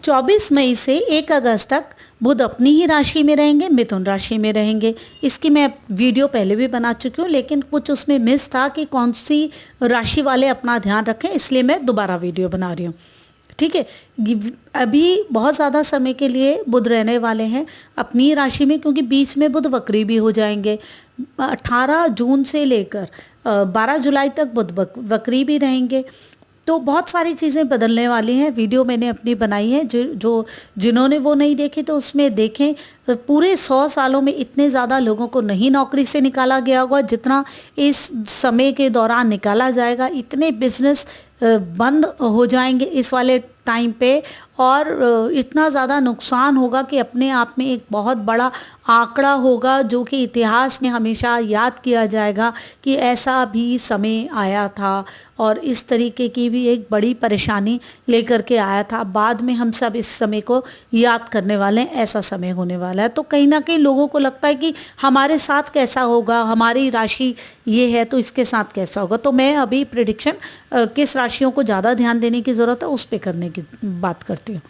24 मई से 1 अगस्त तक बुध अपनी ही राशि में रहेंगे, मिथुन राशि में रहेंगे। इसकी मैं वीडियो पहले भी बना चुकी हूँ, लेकिन कुछ उसमें मिस था कि कौन सी राशि वाले अपना ध्यान रखें, इसलिए मैं दोबारा वीडियो बना रही हूँ। ठीक है, अभी बहुत ज़्यादा समय के लिए बुध रहने वाले हैं अपनी राशि में, क्योंकि बीच में बुध वक्री भी हो जाएंगे। 18 जून से लेकर 12 जुलाई तक बुध वक्री भी रहेंगे। तो बहुत सारी चीज़ें बदलने वाली हैं। वीडियो मैंने अपनी बनाई है, जिन्होंने वो नहीं देखी तो उसमें देखें। पूरे 100 सालों में इतने ज़्यादा लोगों को नहीं नौकरी से निकाला गया होगा जितना इस समय के दौरान निकाला जाएगा। इतने बिजनेस बंद हो जाएंगे इस वाले टाइम पे, और इतना ज़्यादा नुकसान होगा कि अपने आप में एक बहुत बड़ा आंकड़ा होगा, जो कि इतिहास में हमेशा याद किया जाएगा कि ऐसा भी समय आया था और इस तरीके की भी एक बड़ी परेशानी लेकर के आया था। बाद में हम सब इस समय को याद करने वाले हैं, ऐसा समय होने वाला है। तो कहीं ना कहीं लोगों को लगता है कि हमारे साथ कैसा होगा, हमारी राशि ये है तो इसके साथ कैसा होगा। तो मैं अभी प्रिडिक्शन किस राशियों को ज़्यादा ध्यान देने की ज़रूरत है उस पर करने की बात करती हूँ।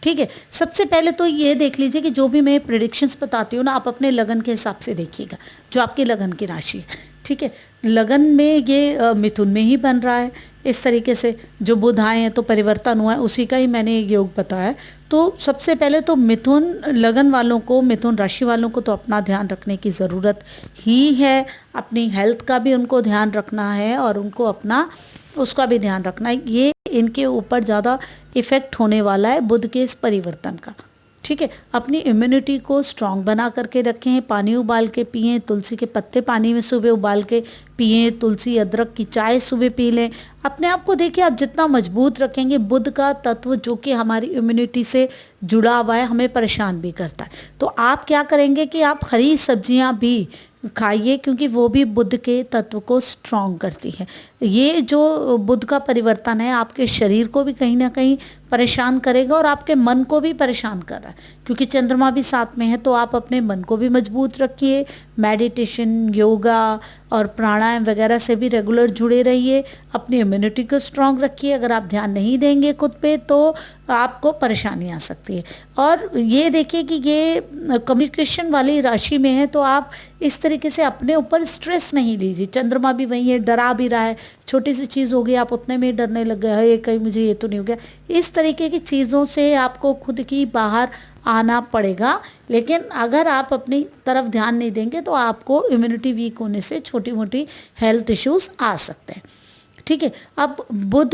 ठीक है, सबसे पहले तो ये देख लीजिए कि जो भी मैं प्रिडिक्शंस बताती हूँ ना, आप अपने लगन के हिसाब से देखिएगा, जो आपकी लगन की राशि है। ठीक है, लगन में ये मिथुन में ही बन रहा है इस तरीके से। जो बुध आए हैं तो परिवर्तन हुआ है, उसी का ही मैंने योग बताया। तो सबसे पहले तो मिथुन लगन वालों को, मिथुन राशि वालों को तो अपना ध्यान रखने की ज़रूरत ही है। अपनी हेल्थ का भी उनको ध्यान रखना है और उनको अपना उसका भी ध्यान रखना है। ये इनके ऊपर ज़्यादा इफ़ेक्ट होने वाला है बुध के इस परिवर्तन का। ठीक है, अपनी इम्यूनिटी को स्ट्रांग बना करके रखें। पानी उबाल के पिएं, तुलसी के पत्ते पानी में सुबह उबाल के पिएं, तुलसी अदरक की चाय सुबह पी लें। अपने आप को देखिए, आप जितना मजबूत रखेंगे, बुध का तत्व जो कि हमारी इम्यूनिटी से जुड़ा हुआ है, हमें परेशान भी करता है। तो आप क्या करेंगे कि आप हरी सब्जियां भी खाइए, क्योंकि वो भी बुध के तत्व को स्ट्रॉन्ग करती है। ये जो बुध का परिवर्तन है आपके शरीर को भी कहीं ना कहीं परेशान करेगा और आपके मन को भी परेशान कर रहा है, क्योंकि चंद्रमा भी साथ में है। तो आप अपने मन को भी मजबूत रखिए, मेडिटेशन, योगा और प्राणायाम वगैरह से भी रेगुलर जुड़े रहिए। अपनी इम्यूनिटी को स्ट्रॉन्ग रखिए। अगर आप ध्यान नहीं देंगे खुद पे तो आपको परेशानी आ सकती है। और ये देखिए कि ये कम्युनिकेशन वाली राशि में है, तो आप इस तरीके से अपने ऊपर स्ट्रेस नहीं लीजिए। चंद्रमा भी वही है, डरा भी रहा है। छोटी सी चीज़ हो गई, आप उतने में ही डरने लग गए, है कहीं मुझे ये तो नहीं हो गया। इस तरीके की चीज़ों से आपको खुद की बाहर आना पड़ेगा। लेकिन अगर आप अपनी तरफ ध्यान नहीं देंगे तो आपको इम्यूनिटी वीक होने से छोटी मोटी हेल्थ इश्यूज आ सकते हैं। ठीक है, अब बुध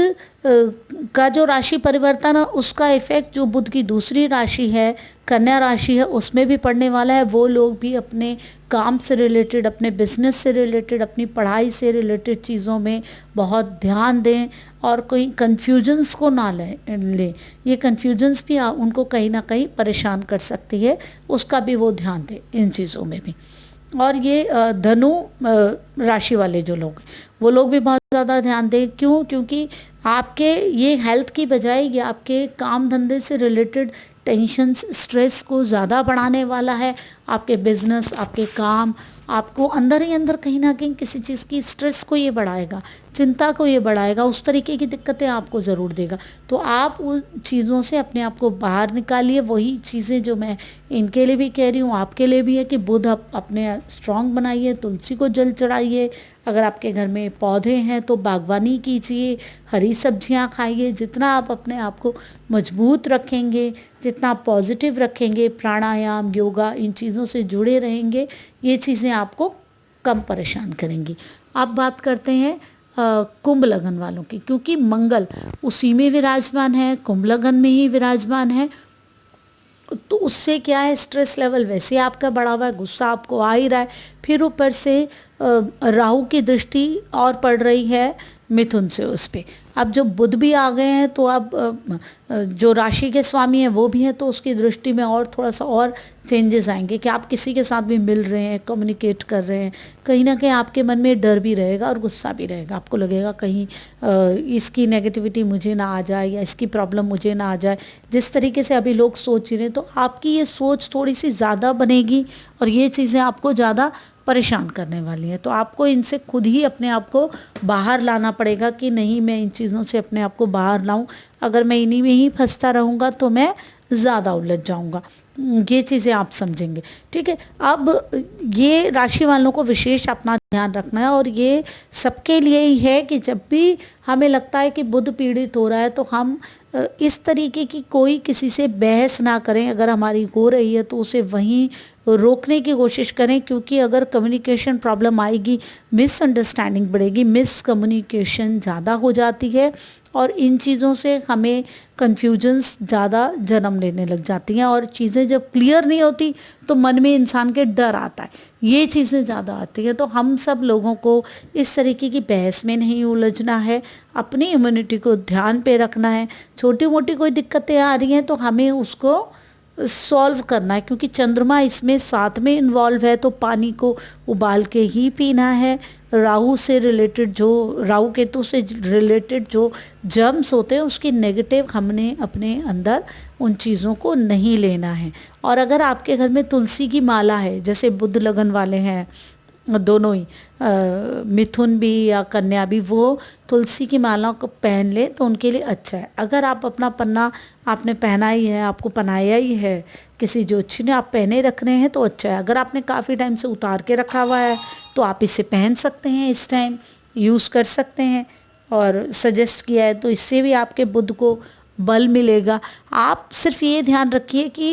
का जो राशि परिवर्तन है उसका इफेक्ट जो बुध की दूसरी राशि है, कन्या राशि है, उसमें भी पड़ने वाला है। वो लोग भी अपने काम से रिलेटेड, अपने बिजनेस से रिलेटेड, अपनी पढ़ाई से रिलेटेड चीज़ों में बहुत ध्यान दें और कोई कन्फ्यूजन्स को ना लें। ये कन्फ्यूजन्स भी उनको कहीं ना कहीं परेशान कर सकती है, उसका भी वो ध्यान दें इन चीज़ों में भी। और ये धनु राशि वाले जो लोग हैं वो लोग भी बहुत ज़्यादा ध्यान दें। क्यों? क्योंकि आपके ये हेल्थ की बजाय ये आपके काम धंधे से रिलेटेड टेंशन्स, स्ट्रेस को ज़्यादा बढ़ाने वाला है। आपके बिजनेस, आपके काम, आपको अंदर ही अंदर कहीं ना कहीं किसी चीज़ की स्ट्रेस को ये बढ़ाएगा, चिंता को ये बढ़ाएगा, उस तरीके की दिक्कतें आपको ज़रूर देगा। तो आप उन चीज़ों से अपने आप को बाहर निकालिए। वही चीज़ें जो मैं इनके लिए भी कह रही हूँ आपके लिए भी है कि बुध अपने स्ट्रांग बनाइए, तुलसी को जल चढ़ाइए। अगर आपके घर में पौधे हैं तो बागवानी कीजिए, हरी सब्जियां खाइए। जितना आप अपने आप को मजबूत रखेंगे, जितना पॉजिटिव रखेंगे, प्राणायाम, योगा, इन चीज़ों से जुड़े रहेंगे, ये चीज़ें आपको कम परेशान करेंगी। अब बात करते हैं कुंभ लगन वालों की, क्योंकि मंगल उसी में विराजमान है, कुंभ लगन में ही विराजमान है। तो उससे क्या है, स्ट्रेस लेवल वैसे आपका बढ़ा हुआ है, गुस्सा आपको आ ही रहा है, फिर ऊपर से राहु की दृष्टि और पड़ रही है मिथुन से उस पर। अब जो बुध भी आ गए हैं तो अब जो राशि के स्वामी हैं वो भी हैं, तो उसकी दृष्टि में और थोड़ा सा और चेंजेस आएंगे कि आप किसी के साथ भी मिल रहे हैं, कम्युनिकेट कर रहे हैं, कहीं ना कहीं आपके मन में डर भी रहेगा और गुस्सा भी रहेगा। आपको लगेगा कहीं इसकी नेगेटिविटी मुझे ना आ जाए या इसकी प्रॉब्लम मुझे ना आ जाए। जिस तरीके से अभी लोग सोच रहे हैं, तो आपकी ये सोच थोड़ी सी ज़्यादा बनेगी और ये चीज़ें आपको ज़्यादा परेशान करने वाली है। तो आपको इनसे खुद ही अपने आप को बाहर लाना पड़ेगा कि नहीं, मैं इन चीज़ों से अपने आप को बाहर लाऊं। अगर मैं इन्हीं में ही फंसता रहूँगा तो मैं ज़्यादा उलझ जाऊँगा। ये चीज़ें आप समझेंगे, ठीक है। अब ये राशि वालों को विशेष अपना ध्यान रखना है, और ये सबके लिए ही है कि जब भी हमें लगता है कि बुध पीड़ित हो रहा है तो हम इस तरीके की कोई किसी से बहस ना करें। अगर हमारी हो रही है तो उसे वहीं रोकने की कोशिश करें, क्योंकि अगर कम्युनिकेशन प्रॉब्लम आएगी, मिसअंडरस्टैंडिंग बढ़ेगी, मिसकम्युनिकेशन ज़्यादा हो जाती है, और इन चीज़ों से हमें कन्फ्यूजन्स ज़्यादा जन्म लेने लग जाती हैं, और चीज़ें जब क्लियर नहीं होती तो मन में इंसान के डर आता है, ये चीज़ें ज़्यादा आती हैं। तो हम सब लोगों को इस तरीके की बहस में नहीं उलझना है, अपनी इम्यूनिटी को ध्यान पे रखना है। छोटी मोटी कोई दिक्कतें आ रही हैं तो हमें उसको सॉल्व करना है, क्योंकि चंद्रमा इसमें साथ में इन्वॉल्व है, तो पानी को उबाल के ही पीना है। राहु से रिलेटेड राहु केतु से रिलेटेड जो जर्म्स होते हैं उसकी नेगेटिव हमने अपने अंदर उन चीज़ों को नहीं लेना है। और अगर आपके घर में तुलसी की माला है, जैसे बुध लगन वाले हैं दोनों ही, मिथुन भी या कन्या भी, वो तुलसी की माला को पहन ले तो उनके लिए अच्छा है। अगर आप अपना पन्ना आपने पहना ही है, आपको पहनाया ही है किसी ज्योतिषी ने, आप पहने रख रहे हैं तो अच्छा है। अगर आपने काफ़ी टाइम से उतार के रखा हुआ है तो आप इसे पहन सकते हैं, इस टाइम यूज़ कर सकते हैं, और सजेस्ट किया है तो इससे भी आपके बुध को बल मिलेगा। आप सिर्फ ये ध्यान रखिए कि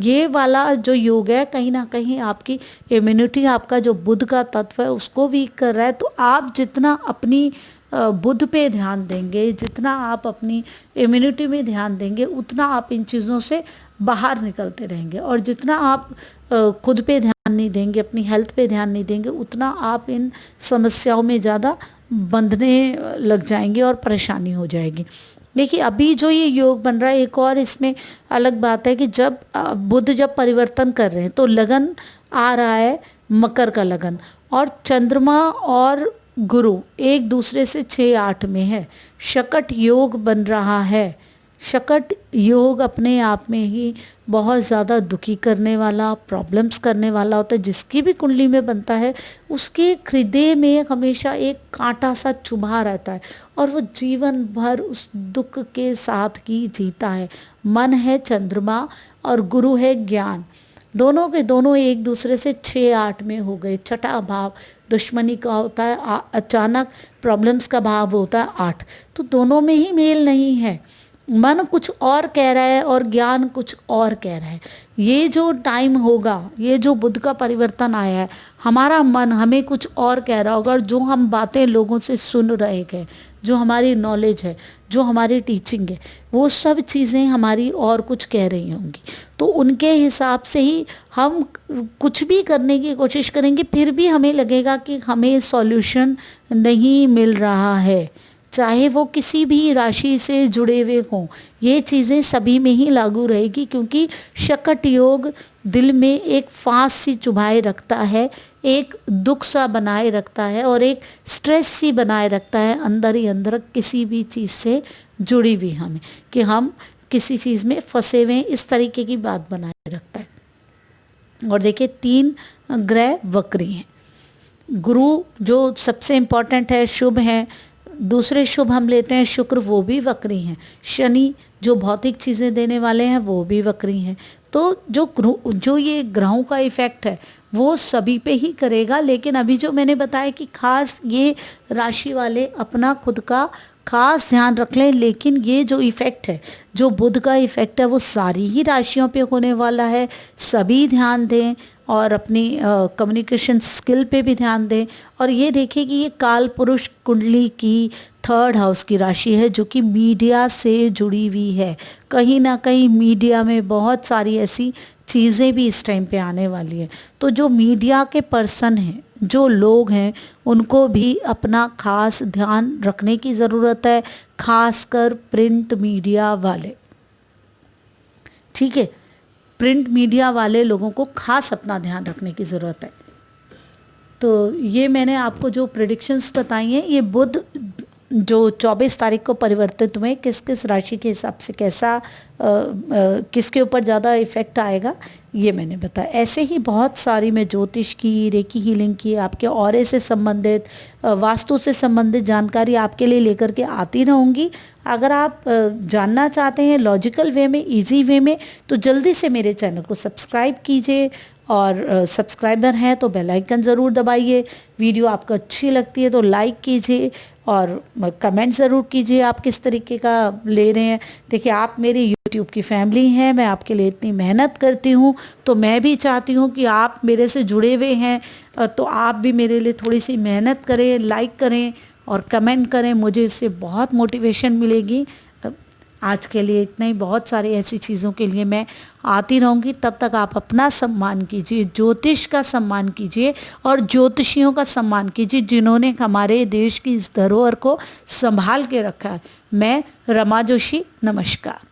ये वाला जो योग है कहीं ना कहीं आपकी इम्यूनिटी, आपका जो बुध का तत्व है उसको वीक कर रहा है। तो आप जितना अपनी बुध पे ध्यान देंगे, जितना आप अपनी इम्यूनिटी में ध्यान देंगे, उतना आप इन चीज़ों से बाहर निकलते रहेंगे। और जितना आप खुद पे ध्यान नहीं देंगे, अपनी हेल्थ पे ध्यान नहीं देंगे, उतना आप इन समस्याओं में ज़्यादा बंधने लग जाएंगे और परेशानी हो जाएगी। देखिए अभी जो ये योग बन रहा है, एक और इसमें अलग बात है कि जब बुध जब परिवर्तन कर रहे हैं तो लगन आ रहा है मकर का लगन, और चंद्रमा और गुरु एक दूसरे से 6-8 में है, शकट योग बन रहा है। शकट योग अपने आप में ही बहुत ज़्यादा दुखी करने वाला, प्रॉब्लम्स करने वाला होता है। जिसकी भी कुंडली में बनता है उसके हृदय में हमेशा एक कांटा सा चुभा रहता है, और वो जीवन भर उस दुख के साथ ही जीता है। मन है चंद्रमा और गुरु है ज्ञान, दोनों के दोनों एक दूसरे से 6-8 में हो गए। छठा भाव दुश्मनी का होता है, अचानक प्रॉब्लम्स का भाव होता है 8, तो दोनों में ही मेल नहीं है। मन कुछ और कह रहा है और ज्ञान कुछ और कह रहा है। ये जो टाइम होगा, ये जो बुध का परिवर्तन आया है, हमारा मन हमें कुछ और कह रहा होगा, और जो हम बातें लोगों से सुन रहे हैं, जो हमारी नॉलेज है, जो हमारी टीचिंग है, वो सब चीज़ें हमारी और कुछ कह रही होंगी। तो उनके हिसाब से ही हम कुछ भी करने की कोशिश करेंगे, फिर भी हमें लगेगा कि हमें सॉल्यूशन नहीं मिल रहा है, चाहे वो किसी भी राशि से जुड़े हुए हों। ये चीज़ें सभी में ही लागू रहेगी, क्योंकि शकट योग दिल में एक फांस सी चुभाए रखता है, एक दुख सा बनाए रखता है, और एक स्ट्रेस सी बनाए रखता है अंदर ही अंदर किसी भी चीज़ से जुड़ी हुई हमें, कि हम किसी चीज़ में फंसे हुए, इस तरीके की बात बनाए रखता है। और देखिए 3 ग्रह वक्री हैं। गुरु जो सबसे इम्पॉर्टेंट है, शुभ है। दूसरे शुभ हम लेते हैं शुक्र, वो भी वक्री हैं। शनि जो भौतिक चीज़ें देने वाले हैं वो भी वक्री हैं। तो जो ये ग्रहों का इफ़ेक्ट है वो सभी पे ही करेगा, लेकिन अभी जो मैंने बताया कि खास ये राशि वाले अपना खुद का खास ध्यान रख लें। लेकिन ये जो इफ़ेक्ट है, जो बुध का इफ़ेक्ट है, वो सारी ही राशियों पे होने वाला है। सभी ध्यान दें और अपनी कम्युनिकेशन स्किल पे भी ध्यान दें। और ये देखिए कि ये काल पुरुष कुंडली की 3rd हाउस की राशि है, जो कि मीडिया से जुड़ी हुई है। कहीं ना कहीं मीडिया में बहुत सारी ऐसी चीज़ें भी इस टाइम पे आने वाली है। तो जो मीडिया के पर्सन हैं, जो लोग हैं, उनको भी अपना खास ध्यान रखने की ज़रूरत है, खासकर प्रिंट मीडिया वाले। ठीक है, प्रिंट मीडिया वाले लोगों को खास अपना ध्यान रखने की ज़रूरत है। तो ये मैंने आपको जो प्रेडिक्शंस बताई हैं, ये बुध जो 24 तारीख को परिवर्तित हुए, किस किस राशि के हिसाब से कैसा किसके ऊपर ज़्यादा इफ़ेक्ट आएगा, ये मैंने बताया। ऐसे ही बहुत सारी मैं ज्योतिष की, रेकी हीलिंग की, आपके ऑरे से संबंधित, वास्तु से संबंधित जानकारी आपके लिए लेकर के आती रहूँगी। अगर आप जानना चाहते हैं लॉजिकल वे में, इजी वे में, तो जल्दी से मेरे चैनल को सब्सक्राइब कीजिए, और सब्सक्राइबर हैं तो बेल आइकन ज़रूर दबाइए। वीडियो आपको अच्छी लगती है तो लाइक कीजिए, और कमेंट ज़रूर कीजिए आप किस तरीके का ले रहे हैं। देखिए, आप मेरी यूट्यूब की फैमिली हैं, मैं आपके लिए इतनी मेहनत करती हूँ, तो मैं भी चाहती हूँ कि आप मेरे से जुड़े हुए हैं, तो आप भी मेरे लिए थोड़ी सी मेहनत करें, लाइक करें और कमेंट करें, मुझे इससे बहुत मोटिवेशन मिलेगी। आज के लिए इतना ही, बहुत सारी ऐसी चीज़ों के लिए मैं आती रहूँगी। तब तक आप अपना सम्मान कीजिए, ज्योतिष का सम्मान कीजिए और ज्योतिषियों का सम्मान कीजिए जिन्होंने हमारे देश की इस धरोहर को संभाल के रखा है। मैं रमा जोशी, नमस्कार।